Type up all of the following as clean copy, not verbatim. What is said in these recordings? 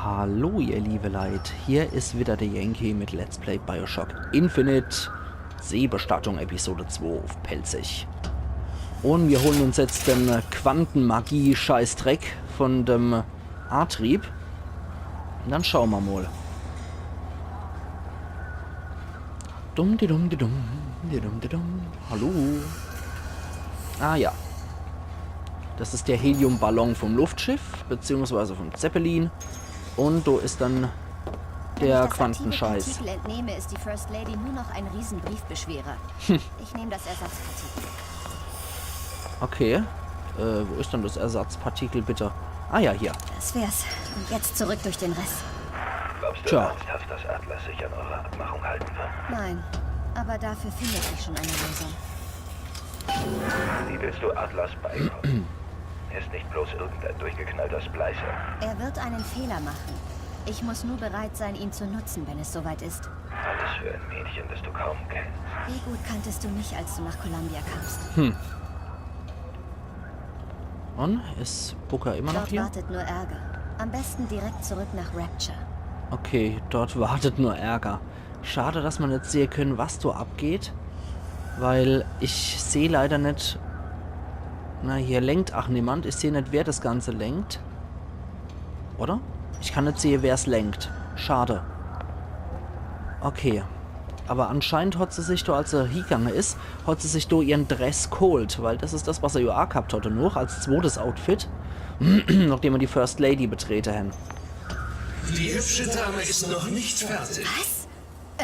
Hallo ihr liebe Leid, hier ist wieder der Yankee mit Let's Play Bioshock Infinite Seebestattung Episode 2 auf Pelzig. Und wir holen uns jetzt den Quantenmagie-Scheißdreck von dem Antrieb. Und dann schauen wir mal. Dumm, die dumm, die dumm, die dumm, die dumm. Hallo. Ah ja. Das ist der Heliumballon vom Luftschiff, beziehungsweise vom Zeppelin. Und da ist dann der Quantenscheiß. Wenn ich das Partikel entnehme, ist die First Lady nur noch ein Riesenbriefbeschwerer. Ich nehme das Ersatzpartikel. Okay. Wo ist dann das Ersatzpartikel, bitte? Ah ja, hier. Das wär's. Und jetzt zurück durch den Rest. Glaubst du ernsthaft, dass Atlas sich an eure Abmachung halten wird? Nein, aber dafür findet sich schon eine Lösung. Wie willst du Atlas beikommen? Er ist nicht bloß irgendein durchgeknallter Splicer. Er wird einen Fehler machen. Ich muss nur bereit sein, ihn zu nutzen, wenn es soweit ist. Alles für ein Mädchen, das du kaum kennst. Wie gut kanntest du mich, als du nach Columbia kamst? Und? Ist Booker immer noch Dort hier? wartet nur Ärger. Am besten direkt zurück nach Rapture. Okay, dort wartet nur Ärger. Schade, dass man nicht sehen können, was da abgeht. Weil ich sehe leider nicht... Na, hier lenkt auch niemand. Ich sehe nicht, wer das Ganze lenkt. Oder? Ich kann nicht sehen, wer es lenkt. Schade. Okay. Aber anscheinend hat sie sich da, als sie hingegangen ist, hat sie sich da ihren Dress geholt. Weil das ist das, was er ja auch gehabt hatte, noch als zweites Outfit. Nachdem wir die First Lady betreten haben. Die hübsche Dame ist noch nicht fertig. Was?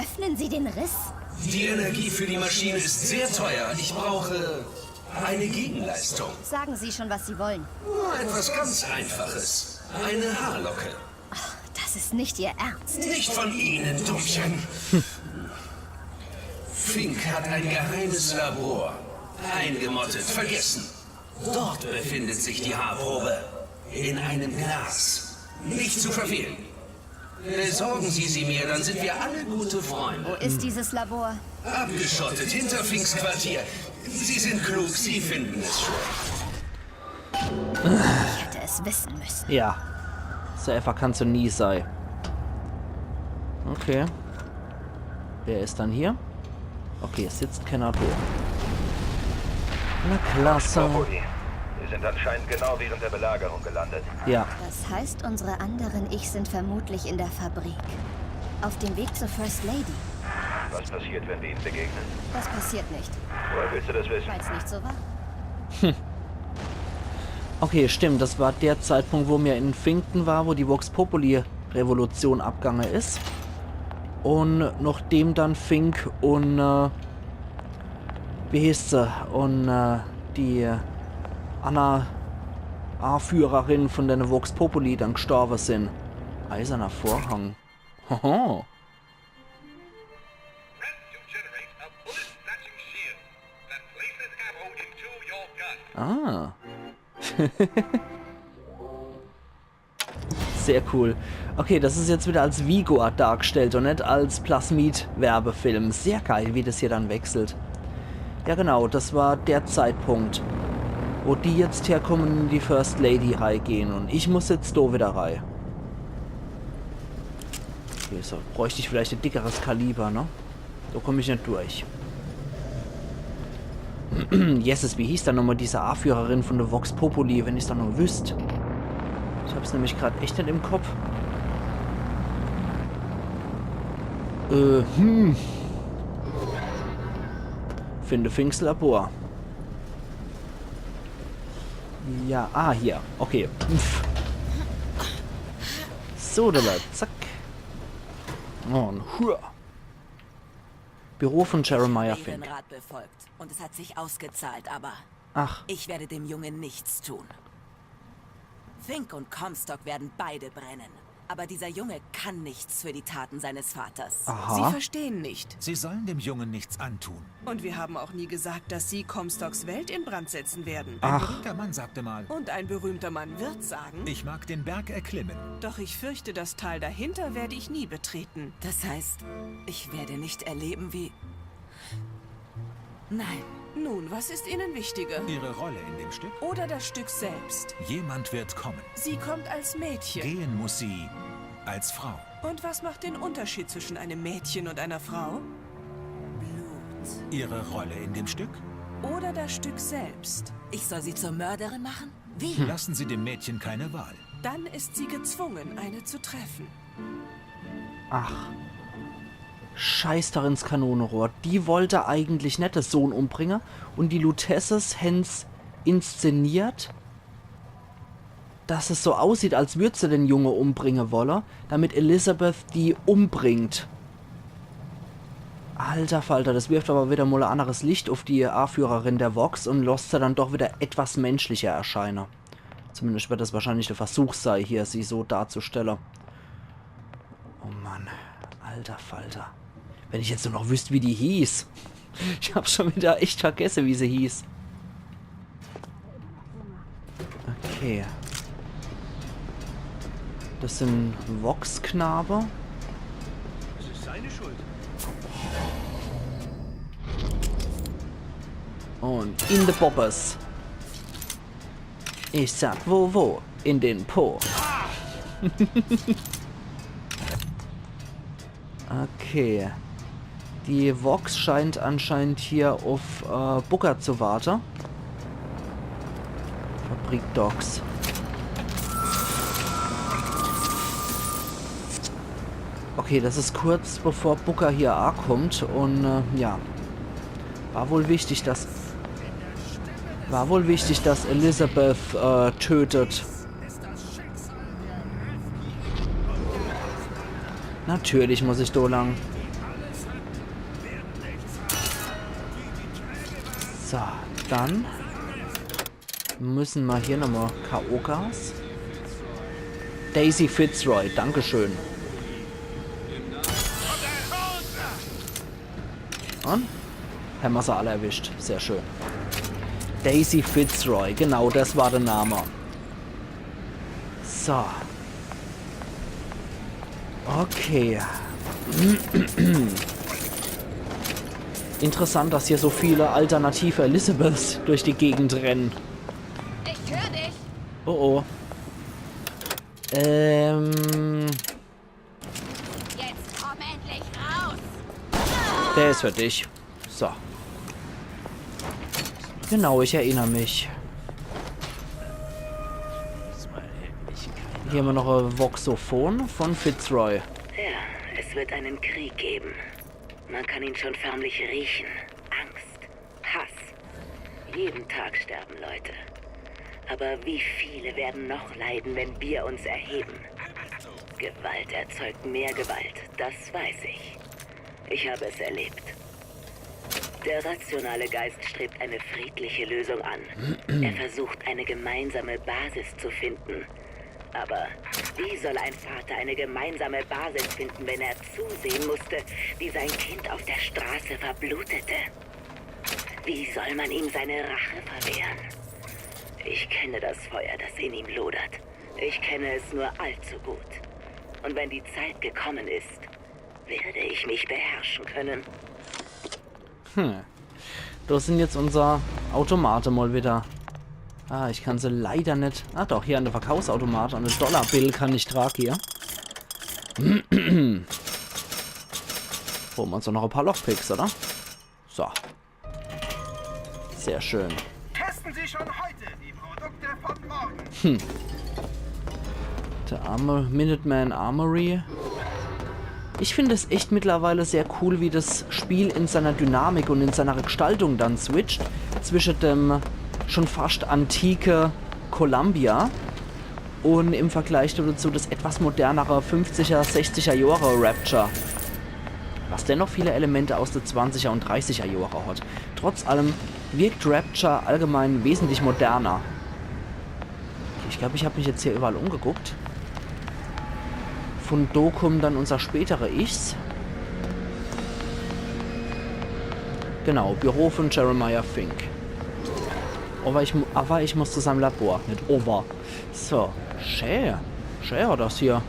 Öffnen Sie den Riss? Die Energie für die Maschine ist sehr teuer. Ich brauche eine Gegenleistung. Sagen Sie schon, was Sie wollen. Nur etwas ganz Einfaches. Eine Haarlocke. Das ist nicht Ihr Ernst. Nicht von Ihnen, Dummchen. Fink hat ein geheimes Labor. Eingemottet, vergessen. Dort befindet sich die Haarprobe. In einem Glas. Nicht zu verfehlen. Besorgen Sie sie mir, dann sind wir alle gute Freunde. Wo ist dieses Labor? Abgeschottet, hinter Finks Quartier. Sie sind klug, Sie finden es schon. Ich hätte es wissen müssen. Ja. So einfach kannst du nie sein. Okay. Wer ist dann hier? Okay, es sitzt keiner da. Na klasse. Populi, wir sind anscheinend genau während der Belagerung gelandet. Ja. Das heißt, unsere anderen Ich sind vermutlich in der Fabrik. Auf dem Weg zur First Lady. Was passiert, wenn wir ihnen begegnen? Das passiert nicht, Woher willst du das wissen? weil es nicht so war. Okay, stimmt. Das war der Zeitpunkt, wo mir in Finkton war, wo die Vox Populi-Revolution abgegangen ist. Und nachdem dann Fink und, wie hieß sie? Und, die Anna A-Führerin von der Vox Populi dann gestorben sind. Eiserner Vorhang. Hoho. Ah. Sehr cool. Okay, das ist jetzt wieder als Vigor dargestellt und nicht als Plasmid-Werbefilm. Sehr geil, wie das hier dann wechselt. Ja genau, das war der Zeitpunkt, wo die jetzt herkommen und in die First Lady reingehen. Und ich muss jetzt da wieder rein. Okay, so bräuchte ich vielleicht ein dickeres Kaliber, ne? So komme ich nicht durch. Jesus, wie hieß dann nochmal diese A-Führerin von der Vox Populi, wenn ich es dann nur wüsste? Ich hab's nämlich gerade echt nicht im Kopf. Finde Finks Labor. Ja, hier. Okay. So, da zack. Und hua. Büro von Jeremiah Ich habe Fink. den Rat befolgt und es hat sich ausgezahlt, aber Ach, ich werde dem Jungen nichts tun. Fink und Comstock werden beide brennen. Aber dieser Junge kann nichts für die Taten seines Vaters. Sie aha. verstehen nicht. Sie sollen dem Jungen nichts antun. Und wir haben auch nie gesagt, dass Sie Comstocks Welt in Brand setzen werden. Ein Ach. berühmter Mann sagte mal, Und ein berühmter Mann wird sagen, ich mag den Berg erklimmen. doch ich fürchte, das Tal dahinter werde ich nie betreten. Das heißt, ich werde nicht erleben, wie... Nein, Nun, was ist Ihnen wichtiger? Ihre Rolle in dem Stück? Oder das Stück selbst? Jemand wird kommen. Sie kommt als Mädchen. Gehen muss sie als Frau. Und was macht den Unterschied zwischen einem Mädchen und einer Frau? Blut. Ihre Rolle in dem Stück? Oder das Stück selbst? Ich soll sie zur Mörderin machen? Wie? Lassen Sie dem Mädchen keine Wahl. Dann ist sie gezwungen, eine zu treffen. Ach. Scheiß doch ins Kanonenrohr. Die wollte eigentlich nicht das Sohn umbringen. Und die Lutesses hän's inszeniert, dass es so aussieht, als würde sie den Junge umbringen wollen, damit Elizabeth die umbringt. Alter Falter, das wirft aber wieder mal ein anderes Licht auf die A-Führerin der Vox und lässt sie dann doch wieder etwas menschlicher erscheinen. Zumindest wird das wahrscheinlich der Versuch sein, hier sie so darzustellen. Oh Mann, alter Falter. Wenn ich jetzt nur noch wüsste, wie die hieß. Ich habe schon wieder echt vergessen, wie sie hieß. Okay. Das sind Vox-Knabe. Das ist seine Schuld. Und in the Bobbers. Ich sag wo? In den Po. Okay. Die Vox scheint anscheinend hier auf Booker zu warten. Fabrik Dogs. Okay, das ist kurz bevor Booker hier ankommt und ja. War wohl wichtig, dass Elizabeth tötet. Natürlich muss ich da lang. So, dann müssen wir hier nochmal K.O.-Gas. Daisy Fitzroy, dankeschön. Und? Haben wir sie alle erwischt. Sehr schön. Daisy Fitzroy, genau, das war der Name. So. Okay. Interessant, dass hier so viele alternative Elizabeths durch die Gegend rennen. Ich höre dich. Oh oh. Jetzt komm endlich raus. Der ist für dich. So. Genau, ich erinnere mich. Hier haben wir noch ein Voxophon von Fitzroy. Ja, es wird einen Krieg geben. Man kann ihn schon förmlich riechen. Angst, Hass. Jeden Tag sterben Leute. Aber wie viele werden noch leiden, wenn wir uns erheben? Gewalt erzeugt mehr Gewalt, das weiß ich. Ich habe es erlebt. Der rationale Geist strebt eine friedliche Lösung an. Er versucht, eine gemeinsame Basis zu finden. Aber wie soll ein Vater eine gemeinsame Basis finden, wenn er zusehen musste, wie sein Kind auf der Straße verblutete? Wie soll man ihm seine Rache verwehren? Ich kenne das Feuer, das in ihm lodert. Ich kenne es nur allzu gut. Und wenn die Zeit gekommen ist, werde ich mich beherrschen können. Da sind jetzt unser Automaten mal wieder. Ah, ich kann sie leider nicht... Ah doch, hier an der Verkaufsautomat. An der Dollarbill kann ich tragen hier. Holen wir uns doch noch ein paar Lockpicks, oder? So. Sehr schön. Testen Sie schon heute die Produkte von morgen. Der Minuteman Armory. Ich finde es echt mittlerweile sehr cool, wie das Spiel in seiner Dynamik und in seiner Gestaltung dann switcht zwischen dem schon fast antike Columbia und im Vergleich dazu das etwas modernere 50er, 60er Jahre Rapture. Was dennoch viele Elemente aus den 20er und 30er Jahre hat. Trotz allem wirkt Rapture allgemein wesentlich moderner. Ich glaube, ich habe mich jetzt hier überall umgeguckt. Von Dokum dann unser spätere Ichs. Genau, Büro von Jeremiah Fink. Aber ich muss zu seinem Labor, nicht over. So, schön das hier.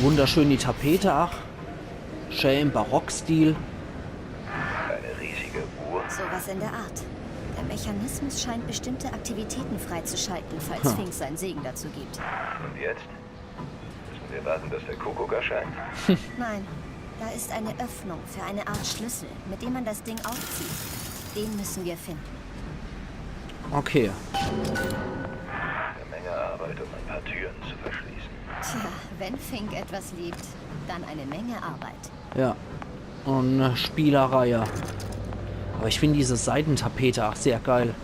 Wunderschön die Tapete, ach. Schön im Barockstil. Eine riesige Uhr. Sowas in der Art. Der Mechanismus scheint bestimmte Aktivitäten freizuschalten, falls Finks seinen Segen dazu gibt. Und jetzt? Müssen wir warten, dass der Kuckuck erscheint? Nein, da ist eine Öffnung für eine Art Schlüssel, mit dem man das Ding aufzieht. Den müssen wir finden. Okay. Eine Menge Arbeit, um ein paar Türen zu verschließen. Tja, wenn Fink etwas liebt, dann eine Menge Arbeit. Ja. Und eine Spielerreihe. Aber ich finde diese Seitentapete auch sehr geil.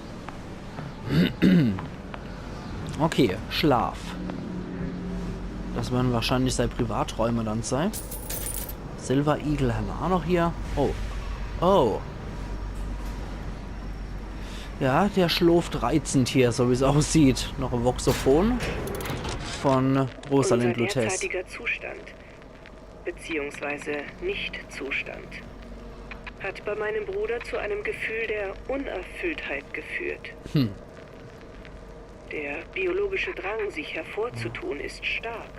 Okay, Schlaf. Das werden wahrscheinlich seine Privaträume dann sein. Silver Eagle haben wir auch noch hier. Oh. Oh. Ja, der schläft reizend hier, so wie es aussieht. Noch ein Voxophon von Rosalind Unser Lutez. derzeitiger Zustand, beziehungsweise Nicht-Zustand, hat bei meinem Bruder zu einem Gefühl der Unerfülltheit geführt. Der biologische Drang, sich hervorzutun, ist stark.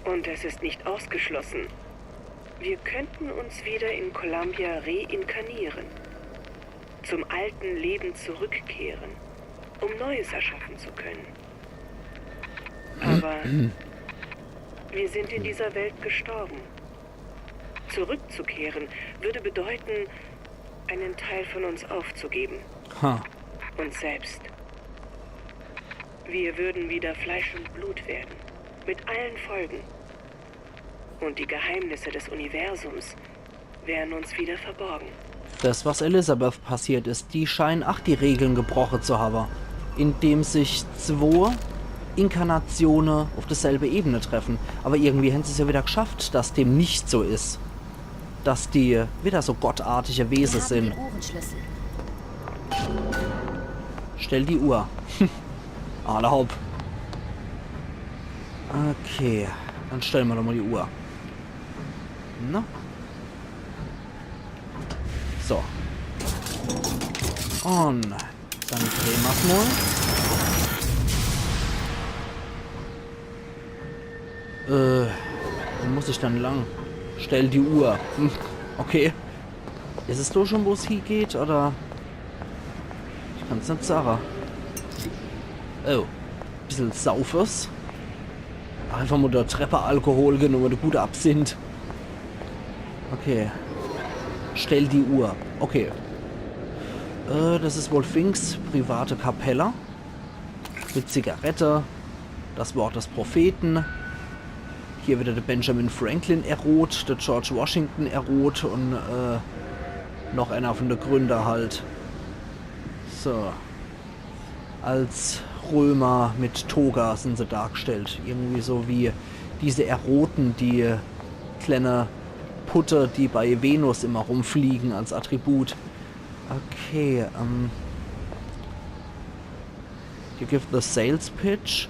Und es ist nicht ausgeschlossen. Wir könnten uns wieder in Columbia reinkarnieren, zum alten Leben zurückkehren, um Neues erschaffen zu können. Aber wir sind in dieser Welt gestorben. Zurückzukehren würde bedeuten, einen Teil von uns aufzugeben. Uns selbst. Wir würden wieder Fleisch und Blut werden, mit allen Folgen. Und die Geheimnisse des Universums wären uns wieder verborgen. Das, was Elizabeth passiert ist, die scheinen die Regeln gebrochen zu haben, indem sich zwei Inkarnationen auf derselbe Ebene treffen. Aber irgendwie haben sie es ja wieder geschafft, dass dem nicht so ist. Dass die wieder so gottartige Wesen sind. Uhrenschlüssel. Stell die Uhr. Alle hopp. Okay, dann stellen wir doch mal die Uhr. Na? So. Und dann drehen wir es mal. Wo muss ich dann lang? Stell die Uhr. Okay. Ist es doch schon, wo es hingeht, oder? Ich kann es nicht sagen. Oh. Bisschen Saufers. Einfach mal der Treppe Alkohol genommen, der gute Absinth. Okay. Stell die Uhr. Okay. Das ist wohl Finks private Kapelle. Mit Zigarette. Das Wort des Propheten. Hier wieder der Benjamin Franklin errot, der George Washington errot und noch einer von der Gründer halt. So. Als Römer mit Toga sind sie dargestellt. Irgendwie so wie diese Eroten, die kleine Putte, die bei Venus immer rumfliegen als Attribut. Okay, you give the sales pitch.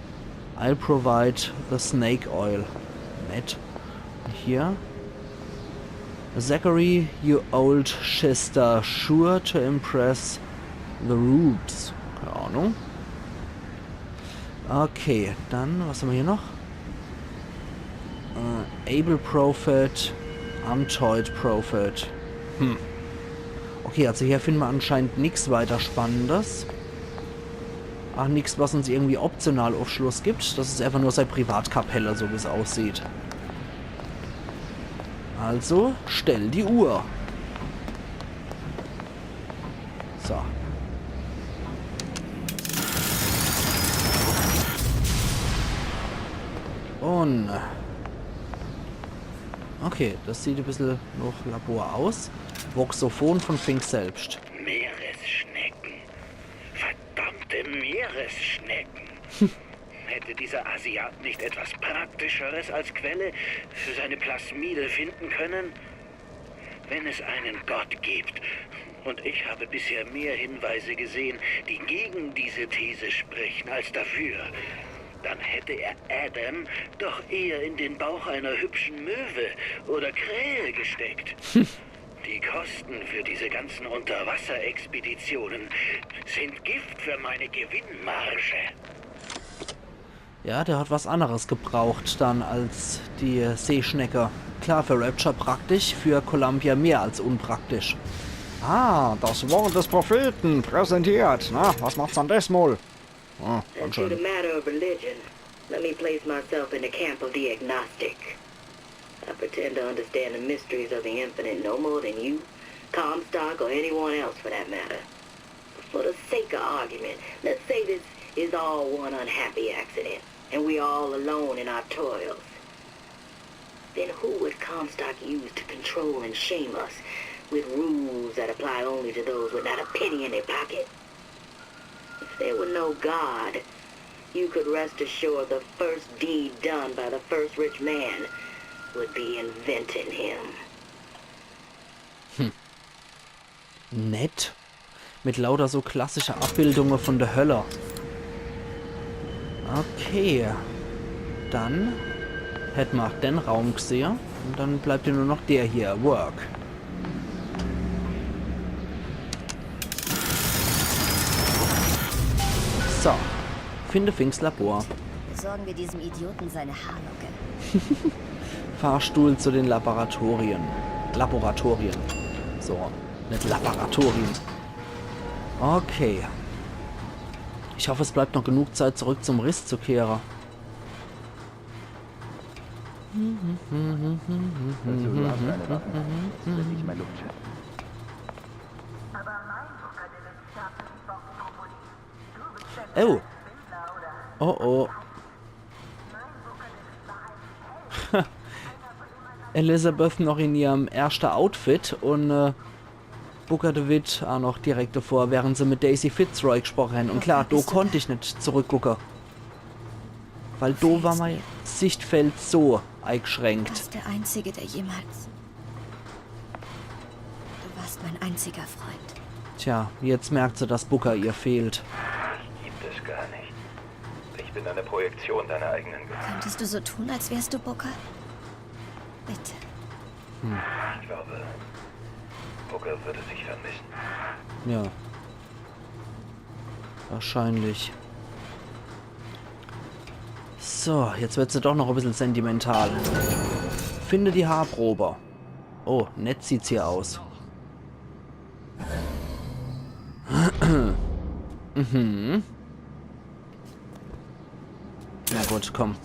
I'll provide the snake oil. Nett. Hier. Zachary, you old shister, sure to impress the rubes. Keine Ahnung. Okay, dann, was haben wir hier noch? Able Prophet, Untold Prophet. Okay, also hier finden wir anscheinend nichts weiter Spannendes. Ach, nichts, was uns irgendwie optional Aufschluss gibt. Das ist einfach nur seine Privatkapelle, so wie es aussieht. Also, stell die Uhr. So. Und... Okay, das sieht ein bisschen noch Labor aus. Voxophon von Fink selbst. Meeresschnecken. Verdammte Meeresschnecken. Hätte dieser Asiat nicht etwas Praktischeres als Quelle für seine Plasmide finden können? Wenn es einen Gott gibt, und ich habe bisher mehr Hinweise gesehen, die gegen diese These sprechen, als dafür, dann hätte er Adam doch eher in den Bauch einer hübschen Möwe oder Krähe gesteckt. Die Kosten für diese ganzen Unterwasserexpeditionen sind Gift für meine Gewinnmarge. Ja, der hat was anderes gebraucht dann als die Seeschnecke. Klar, für Rapture praktisch, für Columbia mehr als unpraktisch. Ah, das Wort des Propheten präsentiert. Na, was macht's an das Mal? Ah, ganz To the schön. matter of religion, let me place myself in the camp of the agnostic. I pretend to understand the mysteries of the infinite no more than you, Comstock, or anyone else for that matter. For the sake of argument, let's say this is all one unhappy accident, and we are all alone in our toils. Then who would Comstock use to control and shame us with rules that apply only to those with not a penny in their pocket? If there were no God, you could rest assured the first deed done by the first rich man would be inventing him. Nett. Mit lauter so klassischer Abbildungen von der Hölle. Okay. Dann hätten wir auch den Raum gesehen. Und dann bleibt ja nur noch der hier. Work. So. Finde Finks Labor. Besorgen wir diesem Idioten seine Haarlocke. Fahrstuhl zu den Laboratorien. So, nicht Laboratorien. Okay. Ich hoffe, es bleibt noch genug Zeit, zurück zum Riss zu kehren. Also, du hast deine Waffen. Jetzt bin ich mein Luftschiff. Oh. Oh oh. Elizabeth noch in ihrem ersten Outfit und Booker DeWitt auch noch direkt davor, während sie mit Daisy Fitzroy gesprochen haben. Und klar, da konnte ich nicht zurückgucken. Weil da war mein Sichtfeld so eingeschränkt. Du warst der Einzige, der jemals... Du warst mein einziger Freund. Tja, jetzt merkt sie, dass Booker ihr fehlt. Ich gibt es gar nicht. Ich bin eine Projektion deiner eigenen Gefühle. Könntest du so tun, als wärst du Booker? Bitte. Ich glaube, Booker würde sich vermissen. Ja. Wahrscheinlich. So, jetzt wird sie doch noch ein bisschen sentimental. Finde die Haarprobe. Oh, nett sieht's hier aus. Mhm. Na gut, komm.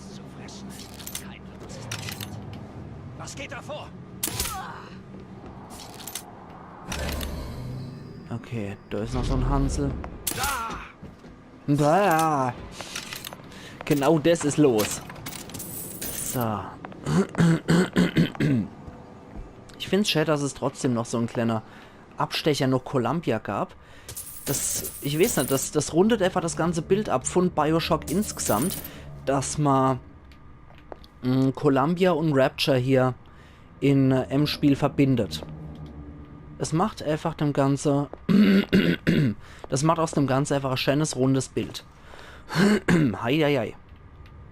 Was geht da vor? Okay, da ist noch so ein Hansel. Da. Genau das ist los. So. Ich finde es schade, dass es trotzdem noch so ein kleiner Abstecher nach Columbia gab. Ich weiß nicht, das rundet einfach das ganze Bild ab von Bioshock insgesamt, dass man Columbia und Rapture hier in M-Spiel verbindet. Es macht einfach dem Ganze... das macht aus dem Ganzen einfach ein schönes, rundes Bild. Heieiei.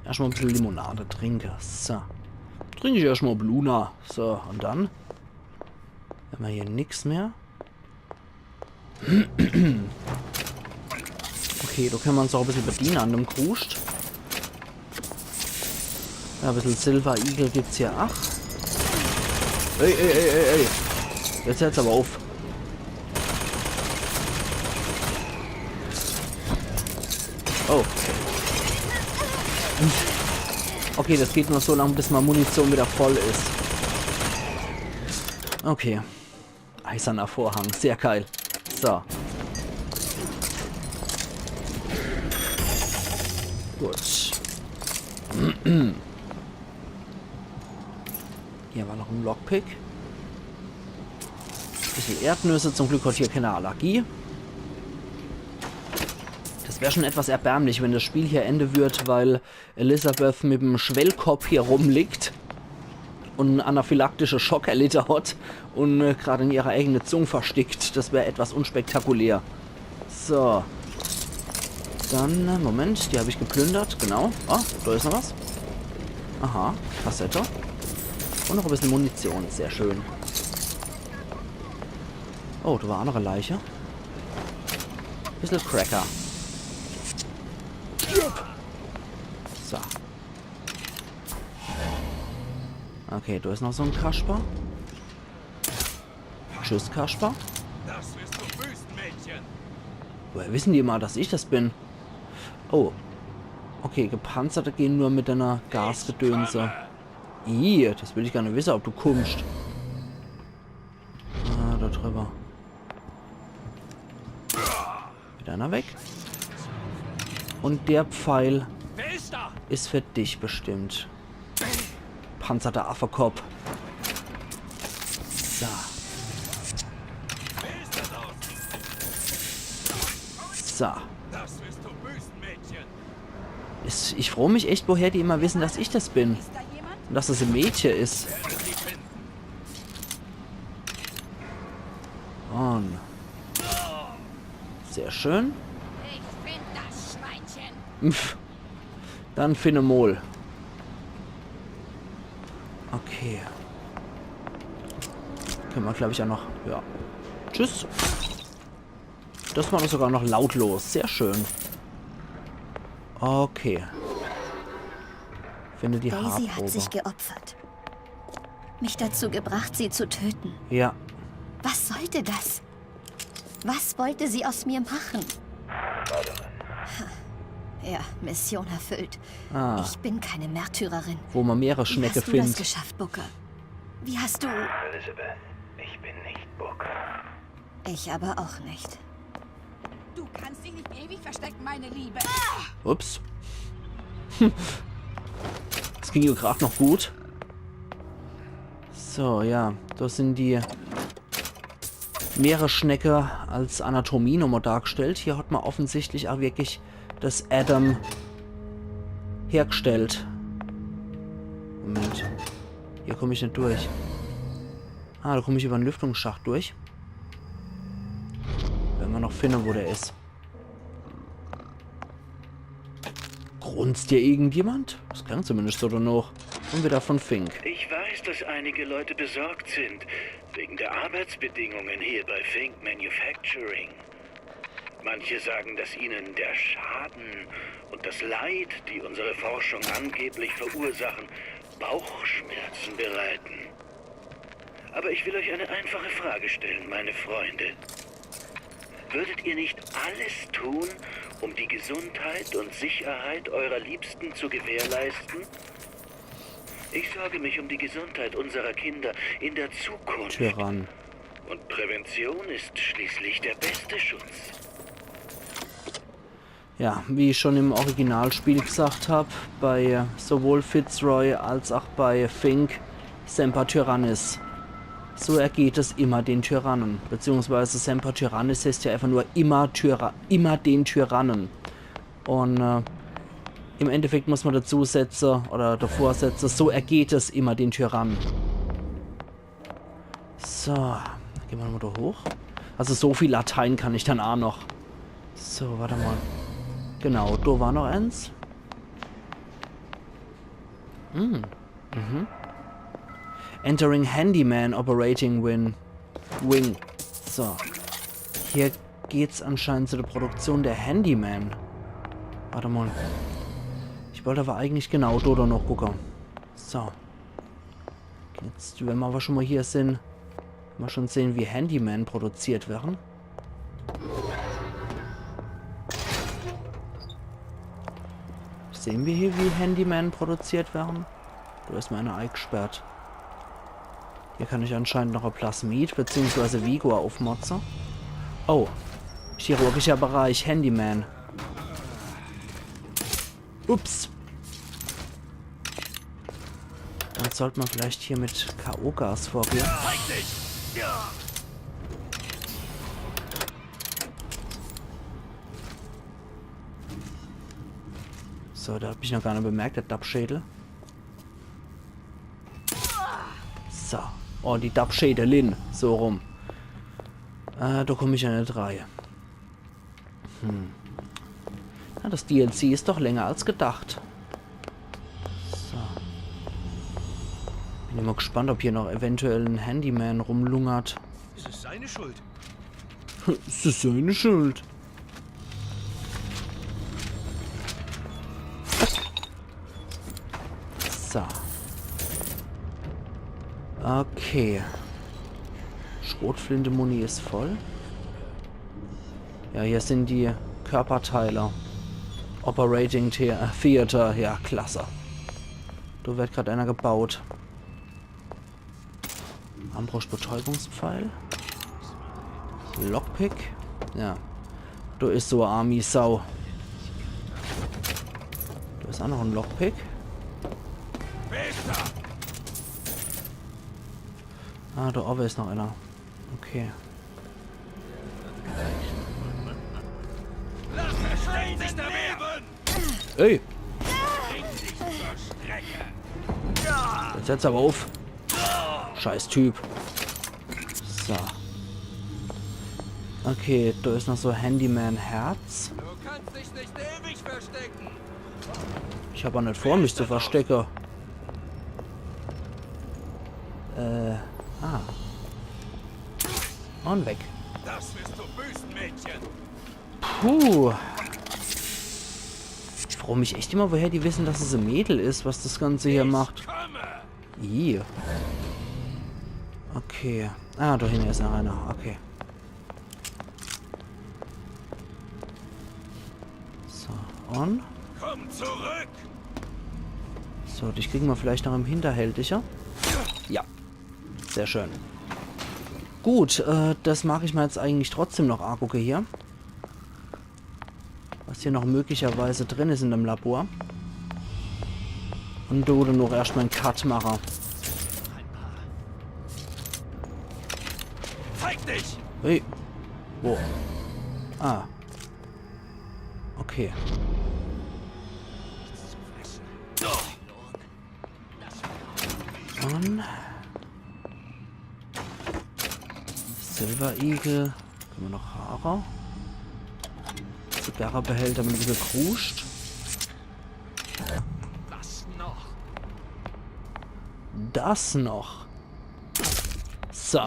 Erstmal ein bisschen Limonade trinken. So. Trinke ich erstmal Bluna. So, und dann... Haben wir hier nichts mehr. Okay, da können wir uns auch ein bisschen bedienen an dem Kruscht. Ja, ein bisschen Silver Eagle gibt's hier. Ach. Ey. Jetzt hört's aber auf. Oh. Okay, das geht nur so lange, bis meine Munition wieder voll ist. Okay. Eiserner Vorhang, sehr geil. So. Gut. Hier war noch ein Lockpick. Bisschen Erdnüsse, zum Glück hat hier keine Allergie. Das wäre schon etwas erbärmlich, wenn das Spiel hier Ende wird, weil Elizabeth mit dem Schwellkopf hier rumliegt und anaphylaktische Schock erlitten hat und gerade in ihrer eigenen Zunge verstickt. Das wäre etwas unspektakulär. So. Dann, Moment, die habe ich geplündert, genau. Oh, da ist noch was. Aha, Kassette. Und noch ein bisschen Munition, sehr schön. Oh, da war eine andere Leiche. Bisschen Cracker. So. Okay, da ist noch so ein Kasper. Tschüss, Kasper. Das wirst du büßen, Mädchen. Woher wissen die immer, dass ich das bin? Oh. Okay, Gepanzerte gehen nur mit einer Gasgedönse. Ih, das will ich gar nicht wissen, ob du kommst. Ah, da drüber. Wieder einer weg. Und der Pfeil Wer ist da? ist für dich bestimmt. Panzerter Affekopf. So. Wer ist das aus? So. Das wirst du büßen, Mädchen. Ich freue mich echt, woher die immer wissen, dass ich das bin. Ist da jemand? Und dass das ein Mädchen ist. Werde sie finden. Und. Sehr schön. Ich bin das Schweinchen. Pff. Dann Finemol. Okay. Können wir, glaube ich, auch noch... Ja. Tschüss. Das war doch sogar noch lautlos. Sehr schön. Okay. Finde die Daisy Haarprobe. hat sich geopfert. Mich dazu gebracht, sie zu töten. Ja. Was sollte das? Was wollte sie aus mir machen? Ja, Mission erfüllt. Ah. Ich bin keine Märtyrerin. Wo man Wie Meeresschnecke hast du das findet. geschafft, Booker? Wie hast du... Elizabeth, ich bin nicht Booker. Ich aber auch nicht. Du kannst dich nicht ewig verstecken, meine Liebe. Ups. Das ging ja gerade noch gut. So, ja. Das sind die Meeresschnecke als Anatomie nochmal dargestellt. Hier hat man offensichtlich auch wirklich das Adam hergestellt. Moment. Hier komme ich nicht durch. Ah, da komme ich über einen Lüftungsschacht durch. Wenn wir noch finden, wo der ist. Grunzt hier irgendjemand? Das klang zumindest so noch. Und wieder von Fink. Ich weiß, dass einige Leute besorgt sind, wegen der Arbeitsbedingungen hier bei Fink Manufacturing. Manche sagen, dass ihnen der Schaden und das Leid, die unsere Forschung angeblich verursachen, Bauchschmerzen bereiten. Aber ich will euch eine einfache Frage stellen, meine Freunde. Würdet ihr nicht alles tun, um die Gesundheit und Sicherheit eurer Liebsten zu gewährleisten? Ich sorge mich um die Gesundheit unserer Kinder in der Zukunft. Tyrann. Und Prävention ist schließlich der beste Schutz. Ja, wie ich schon im Originalspiel gesagt habe, bei sowohl Fitzroy als auch bei Fink, Semper Tyrannis. So ergeht es immer den Tyrannen. Beziehungsweise Semper Tyrannis heißt ja einfach nur immer den Tyrannen. Und im Endeffekt muss man dazu setzen, oder davor setzen, so ergeht es immer den Tyrannen. So, gehen wir nochmal da hoch. Also so viel Latein kann ich dann auch noch. So, warte mal. Genau, da war noch eins. Entering Handyman Operating Wing. So. Hier geht's anscheinend zu der Produktion der Handyman. Warte mal. Ich wollte aber eigentlich genau da noch gucken. So. Jetzt, wenn wir aber schon mal hier sind, mal schon sehen, wie Handyman produziert werden. Sehen wir hier, wie Handyman produziert werden? Da ist meine eingesperrt. Hier kann ich anscheinend noch ein Plasmid bzw. Vigor aufmotzen. Oh. Chirurgischer Bereich, Handyman. Ups. Dann sollte man vielleicht hier mit K.O.-Gas vorgehen. So, da habe ich noch gar nicht bemerkt, der Dubschädel. So. Oh, die Dubschädelin. So rum. Da komme ich an eine 3. Ja, das DLC ist doch länger als gedacht. So. Bin immer gespannt, ob hier noch eventuell ein Handyman rumlungert. Ist es seine Schuld? Ist es seine Schuld? So. Okay. Schrotflinte-Muni ist voll. Ja, hier sind die Körperteile. Operating Theater. Ja, klasse. Da wird gerade einer gebaut. Armbrust-Betäubungspfeil. Lockpick. Ja. Da ist so Army-Sau. Da ist auch noch ein Lockpick. Ah, da oben ist noch einer. Okay. Ey! Jetzt setz aber auf. Scheiß Typ. So. Okay, da ist noch so Handyman Herz. Du kannst dich nicht ewig verstecken. Ich habe auch nicht vor, mich zu verstecken. Und weg. Das wirst du büßen, Mädchen. Puh. Ich frage mich echt immer, woher die wissen, dass es ein Mädel ist, was das Ganze hier macht. Ih. Okay. Ah, da hinten ist noch einer. Okay. So, on. Komm zurück. So, dich kriegen wir vielleicht noch im Hinterhältiger. Ja. Sehr schön. Gut, das mache ich mir jetzt eigentlich trotzdem noch angucken hier. Was hier noch möglicherweise drin ist in dem Labor. Und du noch erstmal einen Cut machen. Zeig dich. Hey. Wo? Ah. Okay. Und Silver Eagle. Können wir noch Haare? Zigarrenbehälter mit ein bisschen kruscht. Das noch. So.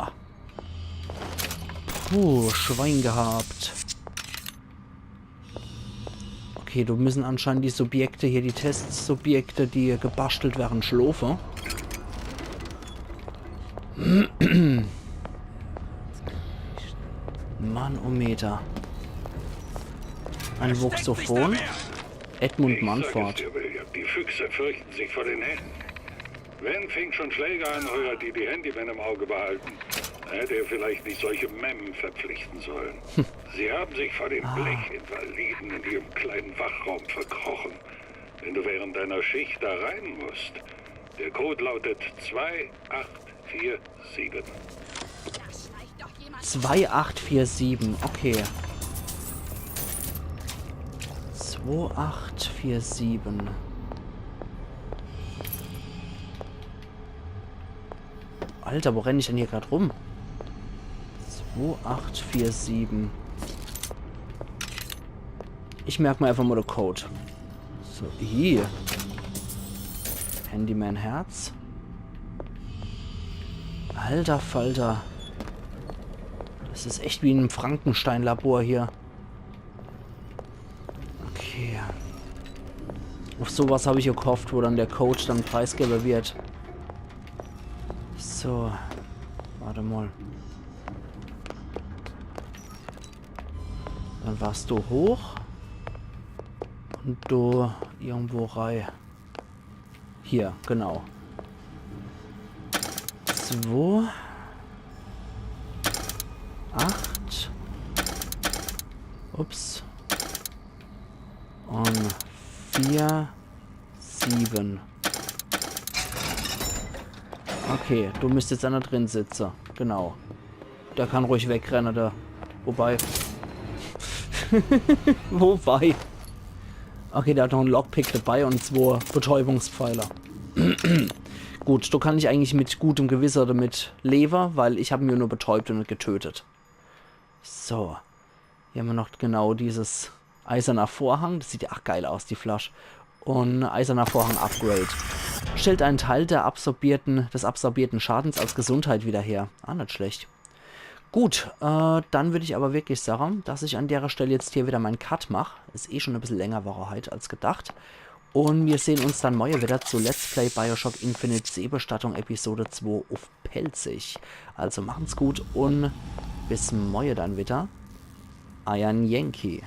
Puh, Schwein gehabt. Okay, du müssen anscheinend die Subjekte hier, die Testsubjekte, die gebastelt werden, schlafen. Manometer. Ein Voxophon. Edmund Manford. Die Füchse fürchten sich vor den Händen. Wenn fing schon Schläger anheuert, die die Handyman im Auge behalten, hätte er vielleicht nicht solche Memmen verpflichten sollen. Sie haben sich vor den Blechinvaliden in ihrem kleinen Wachraum verkrochen. Wenn du während deiner Schicht da rein musst. Der Code lautet 2847. 2847, okay. 2847. Alter, wo renne ich denn hier gerade rum? 2847. Ich merke mal einfach mal den Code. So, hier. Handyman Herz. Alter Falter. Das ist echt wie in einem Frankenstein-Labor hier. Okay. Auf sowas habe ich gehofft, wo dann der Coach dann Preisgeber wird. So. Warte mal. Dann warst du hoch. Und du irgendwo rein. Hier, genau. 2, 8. Ups. Und 4, 7. Okay, du müsstest jetzt da drin sitzen. Genau. Der kann ruhig wegrennen, da. Wobei. Wobei. Okay, der hat noch einen Lockpick dabei und 2 Betäubungspfeiler. Gut, da kann ich eigentlich mit gutem Gewissen damit leben, weil ich habe ihn nur betäubt und nicht getötet. So. Hier haben wir noch genau dieses eiserner Vorhang. Das sieht ja auch geil aus, die Flasche. Und eiserner Vorhang Upgrade. Stellt einen Teil des absorbierten Schadens als Gesundheit wieder her. Ah, nicht schlecht. Gut, dann würde ich aber wirklich sagen, dass ich an der Stelle jetzt hier wieder meinen Cut mache. Ist eh schon ein bisschen länger war heute als gedacht. Und wir sehen uns dann morgen wieder zu Let's Play Bioshock Infinite Seebestattung Episode 2 auf Pelzig. Also machen's gut und bis morgen dann wieder. Iron Yankee.